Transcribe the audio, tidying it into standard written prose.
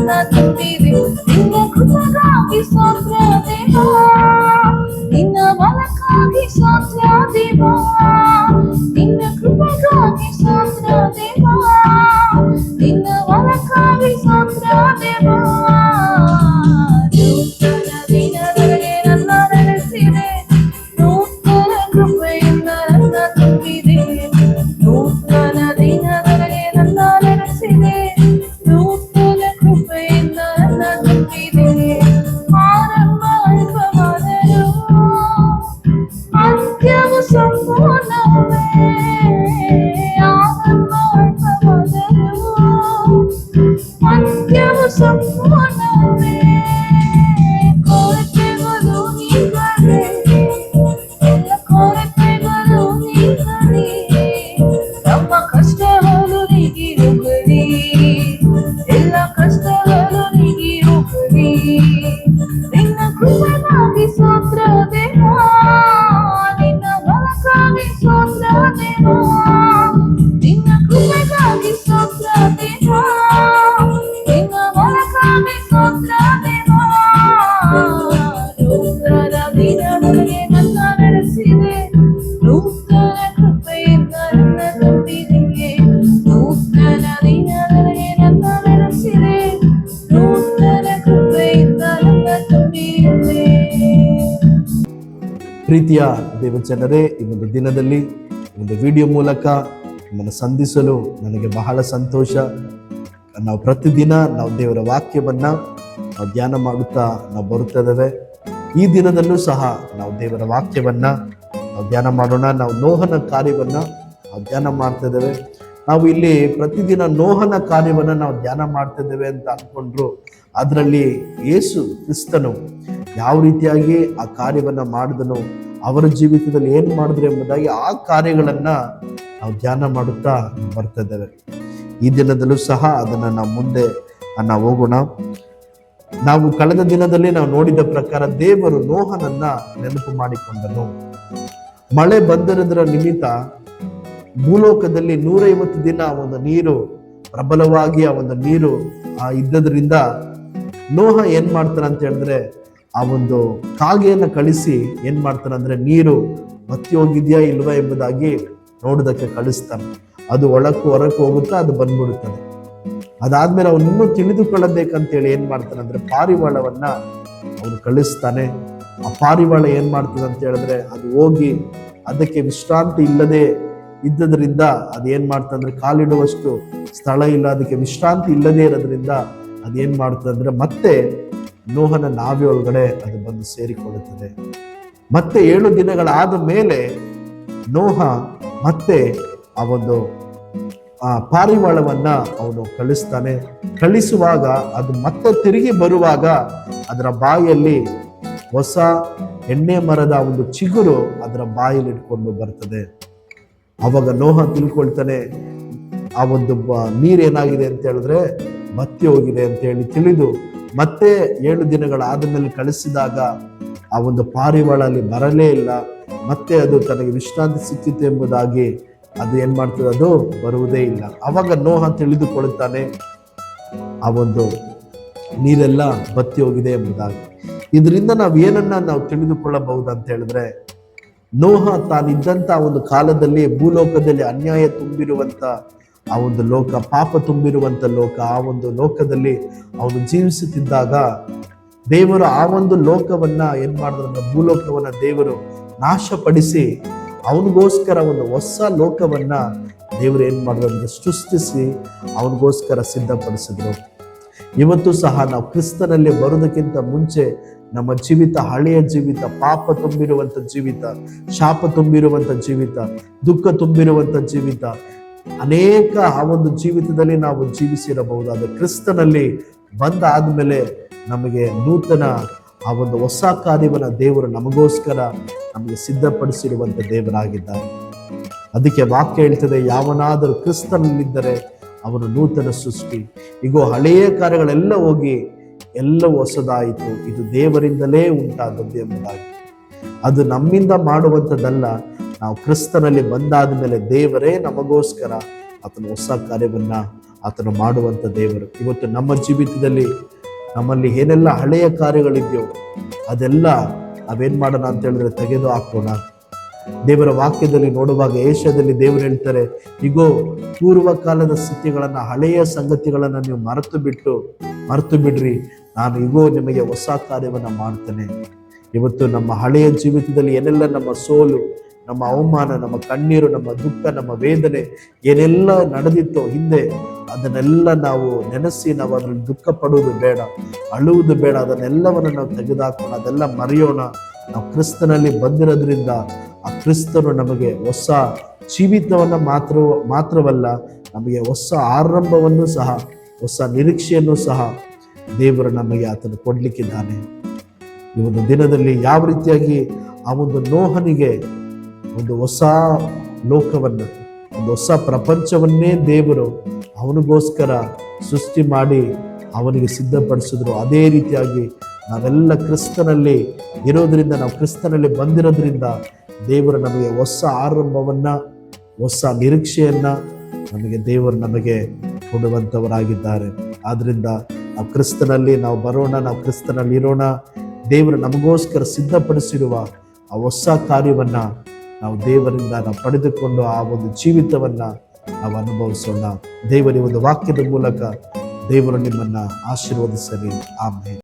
ನನ್ನ ತುಂಬಿದೆ. ನಿನ್ನ ಕೃಪೆಗಾಗಿ ಸ್ತೋತ್ರ ದೇವಾ, ನಿನ್ನ ಬಲಕ್ಕಾಗಿ ಸ್ತೋತ್ರ ದೇವಾ, ನಿನ್ನ ಕೃಪೆಗಾಗಿ ಸ್ತೋತ್ರ ದೇವಾ, ನಿನ್ನ ಬಲಕ್ಕಾಗಿ ಸ್ತೋತ್ರ ದೇವಾ. ನೂತನ ದಿನಗಳಿಗೆ ನನ್ನ ನಡೆಸಿದೆ, ನೂತನ ಕೃಪೆಯಿಂದ ನನ್ನ ತುಂಬಿದೆ. ನೂತನ ದಿನಗಳಿಗೆ ನನ್ನ ನಡೆಸಿದೆ, ನೂತನ ಕೃಪೆಯಿಂದ ನನ್ನ ತುಂಬಿದೆ. ಆರಂಭ ಅಲ್ಪವಾದರೂ ಅಂತ್ಯವು ಸಂಪೂರ್ಣವೇ. ಆರಂಭ ಅಲ್ಪವಾದರೂ ಅಂತ್ಯವು ಸಂಪೂರ್ಣವೇ. ಕೊರತೆಗಳು ನೀಗಲೇ, ಎಲ್ಲ ಕೊರತೆಗಳು ನೀಗಲಿ, ನಮ್ಮ ಕಷ್ಟಗಳು ನೀಗಿ ಹೋಗಲಿ, ಎಲ್ಲ ಕಷ್ಟಗಳು ನೀಗಿ ಹೋಗಲಿ. ನಿನ್ನ ಕೃಪೆಗಾಗಿ ಸ್ತೋತ್ರ ದೇವಾ, ನಿನ್ನ ಬಲಕ್ಕಾಗಿ ಸ್ತೋತ್ರ ದೇವಾ, ನಿನ್ನ ಕೃಪೆಗಾಗಿ ಸ್ತೋತ್ರ ದೇವಾ, ನಿನ್ನ ಬಲಕ್ಕಾಗಿ ಸ್ತೋತ್ರ ದೇವಾ. ನೂತನ ದಿನಗಳಿಗೆ ನನ್ನ ನಡೆಸಿದೆ, ನೂತನ ಕೃಪೆಯಿಂದ ನನ್ನ ತುಂಬಿದೆ. ನೂತನ ದಿನಗಳಿಗೆ ನನ್ನ ನಡೆಸಿದೆ, ನೂತನ ಕೃಪೆಯಿಂದ ನನ್ನ ತುಂಬಿದೆ. ಪ್ರೀತಿಯ ದೇವಜನರೇ, ಈ ಒಂದು ದಿನದಲ್ಲಿ ಒಂದು ವಿಡಿಯೋ ಮೂಲಕ ನಿಮ್ಮನ್ನು ಸಂಧಿಸಲು ನನಗೆ ಬಹಳ ಸಂತೋಷ. ನಾವು ಪ್ರತಿದಿನ ನಾವು ದೇವರ ವಾಕ್ಯವನ್ನು ನಾವು ಧ್ಯಾನ ಮಾಡುತ್ತಾ ನಾವು ಬರುತ್ತಿದ್ದೇವೆ. ಈ ದಿನದಲ್ಲೂ ಸಹ ನಾವು ದೇವರ ವಾಕ್ಯವನ್ನು ನಾವು ಧ್ಯಾನ ಮಾಡೋಣ. ನಾವು ನೋಹನ ಕಾರ್ಯವನ್ನು ನಾವು ಧ್ಯಾನ ಮಾಡ್ತಾ ಇದ್ದೇವೆ. ನಾವು ಇಲ್ಲಿ ಪ್ರತಿದಿನ ನೋಹನ ಕಾರ್ಯವನ್ನು ನಾವು ಧ್ಯಾನ ಮಾಡ್ತಾ ಇದ್ದೇವೆ ಅಂತ ಅಂದ್ಕೊಂಡ್ರು, ಅದರಲ್ಲಿ ಯೇಸು ಕ್ರಿಸ್ತನು ಯಾವ ರೀತಿಯಾಗಿ ಆ ಕಾರ್ಯವನ್ನು ಮಾಡಿದನು, ಅವರ ಜೀವಿತದಲ್ಲಿ ಏನು ಮಾಡಿದ್ರು ಎಂಬುದಾಗಿ ಆ ಕಾರ್ಯಗಳನ್ನು ನಾವು ಧ್ಯಾನ ಮಾಡುತ್ತಾ ಬರ್ತಾ ಇದ್ದೇವೆ. ಈ ದಿನದಲ್ಲೂ ಸಹ ಅದನ್ನು ನಾವು ಮುಂದೆ ನಾವು ಹೋಗೋಣ. ನಾವು ಕಳೆದ ದಿನದಲ್ಲಿ ನಾವು ನೋಡಿದ ಪ್ರಕಾರ ದೇವರು ನೋಹನನ್ನ ನೆನಪು ಮಾಡಿಕೊಂಡನು. ಮಳೆ ಬಂದಿರೋದರ ನಿಮಿತ್ತ ಭೂಲೋಕದಲ್ಲಿ 150 ದಿನ ಒಂದು ನೀರು ಪ್ರಬಲವಾಗಿ ಆ ಒಂದು ನೀರು ಇದ್ದದ್ರಿಂದ ನೋಹ ಏನ್ ಮಾಡ್ತಾನೆ ಅಂತ ಹೇಳಿದ್ರೆ, ಆ ಒಂದು ಕಾಗೆಯನ್ನು ಕಳಿಸಿ ಏನ್ ಮಾಡ್ತಾನೆ ಅಂದ್ರೆ ನೀರು ಬತ್ತಿ ಹೋಗಿದ್ಯಾ ಇಲ್ವಾ ಎಂಬುದಾಗಿ ನೋಡೋದಕ್ಕೆ ಕಳಿಸ್ತಾನೆ. ಅದು ಒಳಕ್ಕೂ ಹೊರಕ್ಕೂ ಹೋಗುತ್ತಾ ಅದು ಬಂದ್ಬಿಡುತ್ತದೆ. ಅದಾದ್ಮೇಲೆ ಅವನು ಇನ್ನೂ ತಿಳಿದುಕೊಳ್ಳಬೇಕಂತೇಳಿ ಏನ್ ಮಾಡ್ತಾನೆ ಅಂದ್ರೆ ಪಾರಿವಾಳವನ್ನ ಅವನು ಕಳಿಸ್ತಾನೆ. ಆ ಪಾರಿವಾಳ ಏನ್ ಮಾಡ್ತದೆ ಅಂತ ಹೇಳಿದ್ರೆ, ಅದು ಹೋಗಿ ಅದಕ್ಕೆ ವಿಶ್ರಾಂತಿ ಇಲ್ಲದೆ ಇದ್ದದ್ರಿಂದ ಅದೇನ್ ಮಾಡ್ತದೆ ಅಂದ್ರೆ, ಕಾಲಿಡುವಷ್ಟು ಸ್ಥಳ ಇಲ್ಲ, ಅದಕ್ಕೆ ವಿಶ್ರಾಂತಿ ಇಲ್ಲದೆ ಇರೋದ್ರಿಂದ ಅದೇನ್ ಮಾಡ್ತದೆ ಅಂದ್ರೆ ಮತ್ತೆ ನೋಹನ ನಾವೆ ಒಳಗಡೆ ಅದು ಬಂದು ಸೇರಿಕೊಳ್ಳುತ್ತದೆ. ಮತ್ತೆ 7 ದಿನಗಳಾದ ಮೇಲೆ ನೋಹ ಮತ್ತೆ ಆ ಒಂದು ಪಾರಿವಾಳವನ್ನ ಅವನು ಕಳಿಸ್ತಾನೆ. ಕಳಿಸುವಾಗ ಅದು ಮತ್ತೆ ತಿರುಗಿ ಬರುವಾಗ ಅದರ ಬಾಯಲ್ಲಿ ಹೊಸ ಎಣ್ಣೆ ಮರದ ಒಂದು ಚಿಗುರು ಅದರ ಬಾಯಲ್ಲಿ ಇಟ್ಕೊಂಡು ಬರ್ತದೆ. ಅವಾಗ ನೋಹ ತಿಳ್ಕೊಳ್ತಾನೆ, ಆ ಒಂದು ನೀರೇನಾಗಿದೆ ಅಂತ ಹೇಳಿದ್ರೆ ಬತ್ತಿ ಹೋಗಿದೆ ಅಂತ ಹೇಳಿ ತಿಳಿದು ಮತ್ತೆ 7 ದಿನಗಳಾದ ಮೇಲೆ ಕಳಿಸಿದಾಗ ಆ ಒಂದು ಪಾರಿವಾಳ ಅಲ್ಲಿ ಬರಲೇ ಇಲ್ಲ. ಮತ್ತೆ ಅದು ತನಗೆ ವಿಶ್ರಾಂತಿ ಸಿಕ್ಕಿತು ಎಂಬುದಾಗಿ ಅದು ಏನ್ ಮಾಡ್ತದೆ, ಅದು ಬರುವುದೇ ಇಲ್ಲ. ಅವಾಗ ನೋಹ ತಿಳಿದುಕೊಳ್ಳುತ್ತಾನೆ ಆ ಒಂದು ನೀರೆಲ್ಲ ಬತ್ತಿ ಹೋಗಿದೆ ಎಂಬುದಾಗಿ. ಇದರಿಂದ ನಾವು ಏನನ್ನ ನಾವು ತಿಳಿದುಕೊಳ್ಳಬಹುದು ಅಂತ ಹೇಳಿದ್ರೆ, ನೋಹ ತಾನಿದ್ದಂತ ಒಂದು ಕಾಲದಲ್ಲಿ ಭೂಲೋಕದಲ್ಲಿ ಅನ್ಯಾಯ ತುಂಬಿರುವಂತ ಆ ಒಂದು ಲೋಕ, ಪಾಪ ತುಂಬಿರುವಂತ ಲೋಕ, ಆ ಒಂದು ಲೋಕದಲ್ಲಿ ಅವನು ಜೀವಿಸುತ್ತಿದ್ದಾಗ ದೇವರು ಆ ಒಂದು ಲೋಕವನ್ನ ಏನ್ ಮಾಡಿದ್ರು, ಭೂಲೋಕವನ್ನ ದೇವರು ನಾಶಪಡಿಸಿ ಅವನಿಗೋಸ್ಕರ ಒಂದು ಹೊಸ ಲೋಕವನ್ನ ದೇವರು ಏನ್ ಮಾಡಿದ್ರು ಅಂದ್ರೆ ಸೃಷ್ಟಿಸಿ ಅವನಿಗೋಸ್ಕರ ಸಿದ್ಧಪಡಿಸಿದ್ರು. ಇವತ್ತು ಸಹ ನಾವು ಕ್ರಿಸ್ತನಲ್ಲಿ ಬರೋದಕ್ಕಿಂತ ಮುಂಚೆ ನಮ್ಮ ಜೀವಿತ, ಹಳೆಯ ಜೀವಿತ, ಪಾಪ ತುಂಬಿರುವಂತ ಜೀವಿತ, ಶಾಪ ತುಂಬಿರುವಂತ ಜೀವಿತ, ದುಃಖ ತುಂಬಿರುವಂತ ಜೀವಿತ, ಅನೇಕ ಆ ಒಂದು ಜೀವಿತದಲ್ಲಿ ನಾವು ಜೀವಿಸಿರಬಹುದಾದ ಕ್ರಿಸ್ತನಲ್ಲಿ ಬಂದಾದ್ಮೇಲೆ ನಮಗೆ ನೂತನ ಆ ಒಂದು ಹೊಸ ಕಾರ್ಯವನ್ನು ದೇವರು ನಮಗೋಸ್ಕರ ನಮಗೆ ಸಿದ್ಧಪಡಿಸಿರುವಂತ ದೇವರಾಗಿದ್ದಾರೆ. ಅದಕ್ಕೆ ವಾಕ್ಯ ಹೇಳ್ತದೆ, ಯಾವನಾದರೂ ಕ್ರಿಸ್ತನಲ್ಲಿದ್ದರೆ ಅವನು ನೂತನ ಸೃಷ್ಟಿ, ಈಗ ಹಳೆಯ ಕಾರ್ಯಗಳೆಲ್ಲ ಹೋಗಿ ಎಲ್ಲವೂ ಹೊಸದಾಯಿತು, ಇದು ದೇವರಿಂದಲೇ ಉಂಟಾದದ್ದು ಎಂಬುದಾಗಿ. ಅದು ನಮ್ಮಿಂದ ಮಾಡುವಂಥದ್ದಲ್ಲ, ನಾವು ಕ್ರಿಸ್ತನಲ್ಲಿ ಬಂದಾದ ಮೇಲೆ ದೇವರೇ ನಮಗೋಸ್ಕರ ಆತನ ಹೊಸ ಕಾರ್ಯವನ್ನ ಆತನು ಮಾಡುವಂಥ ದೇವರು. ಇವತ್ತು ನಮ್ಮ ಜೀವಿತದಲ್ಲಿ ನಮ್ಮಲ್ಲಿ ಏನೆಲ್ಲ ಹಳೆಯ ಕಾರ್ಯಗಳಿದೆಯೋ ಅದೆಲ್ಲ ನಾವೇನ್ ಮಾಡೋಣ ಅಂತ ಹೇಳಿದ್ರೆ ತೆಗೆದು ಹಾಕೋಣ. ದೇವರ ವಾಕ್ಯದಲ್ಲಿ ನೋಡುವಾಗ ಏಷ್ಯಾದಲ್ಲಿ ದೇವರು ಹೇಳ್ತಾರೆ, ಈಗೋ ಪೂರ್ವ ಕಾಲದ ಸ್ಥಿತಿಗಳನ್ನ, ಹಳೆಯ ಸಂಗತಿಗಳನ್ನ ನೀವು ಮರೆತು ಬಿಡ್ರಿ, ನಾನು ಈಗೋ ನಿಮಗೆ ಹೊಸ ಕಾರ್ಯವನ್ನ ಮಾಡ್ತೇನೆ. ಇವತ್ತು ನಮ್ಮ ಹಳೆಯ ಜೀವಿತದಲ್ಲಿ ಏನೆಲ್ಲ ನಮ್ಮ ಸೋಲು, ನಮ್ಮ ಅವಮಾನ, ನಮ್ಮ ಕಣ್ಣೀರು, ನಮ್ಮ ದುಃಖ, ನಮ್ಮ ವೇದನೆ ಏನೆಲ್ಲ ನಡೆದಿತ್ತೋ ಹಿಂದೆ, ಅದನ್ನೆಲ್ಲ ನಾವು ನೆನೆಸಿ ನಾವು ಅದ್ರಲ್ಲಿ ದುಃಖ ಪಡುವುದು ಬೇಡ, ಅಳುವುದು ಬೇಡ. ಅದನ್ನೆಲ್ಲವನ್ನು ನಾವು ತೆಗೆದುಹಾಕೋಣ, ಅದೆಲ್ಲ ಮರೆಯೋಣ. ನಾವು ಕ್ರಿಸ್ತನಲ್ಲಿ ಬಂದಿರೋದ್ರಿಂದ ಆ ಕ್ರಿಸ್ತನು ನಮಗೆ ಹೊಸ ಜೀವಿತವನ್ನ ಮಾತ್ರವಲ್ಲ, ನಮಗೆ ಹೊಸ ಆರಂಭವನ್ನು ಸಹ, ಹೊಸ ನಿರೀಕ್ಷೆಯನ್ನು ಸಹ ದೇವರು ನಮಗೆ ಆತನು ಕೊಡ್ಲಿಕ್ಕಿದ್ದಾನೆ. ಈ ಒಂದು ದಿನದಲ್ಲಿ ಯಾವ ರೀತಿಯಾಗಿ ಆ ಒಂದು ನೋಹನಿಗೆ ಒಂದು ಹೊಸ ಲೋಕವನ್ನು, ಒಂದು ಹೊಸ ಪ್ರಪಂಚವನ್ನೇ ದೇವರು ಅವನಿಗೋಸ್ಕರ ಸೃಷ್ಟಿ ಮಾಡಿ ಅವನಿಗೆ ಸಿದ್ಧಪಡಿಸಿದ್ರು, ಅದೇ ರೀತಿಯಾಗಿ ನಾವೆಲ್ಲ ಕ್ರಿಸ್ತನಲ್ಲಿ ಇರೋದ್ರಿಂದ, ನಾವು ಕ್ರಿಸ್ತನಲ್ಲಿ ಬಂದಿರೋದ್ರಿಂದ ದೇವರು ನಮಗೆ ಹೊಸ ಆರಂಭವನ್ನ, ಹೊಸ ನಿರೀಕ್ಷೆಯನ್ನ ದೇವರು ನಮಗೆ ಕೊಡುವಂಥವರಾಗಿದ್ದಾರೆ. ಆದ್ರಿಂದ ನಾವು ಕ್ರಿಸ್ತನಲ್ಲಿ ನಾವು ಬರೋಣ, ನಾವು ಕ್ರಿಸ್ತನಲ್ಲಿ ಇರೋಣ. ದೇವರು ನಮಗೋಸ್ಕರ ಸಿದ್ಧಪಡಿಸಿರುವ ಆ ಹೊಸ ಕಾರ್ಯವನ್ನ ನಾವು ದೇವರಿಂದ ನಾವು ಪಡೆದುಕೊಂಡು ಆ ಒಂದು ಜೀವಿತವನ್ನ ನಾವು ಅನುಭವಿಸೋಣ. ದೇವರ ಒಂದು ವಾಕ್ಯದ ಮೂಲಕ ದೇವರು ನಿಮ್ಮನ್ನ ಆಶೀರ್ವದಿಸಲಿ. ಆಮೆನ್.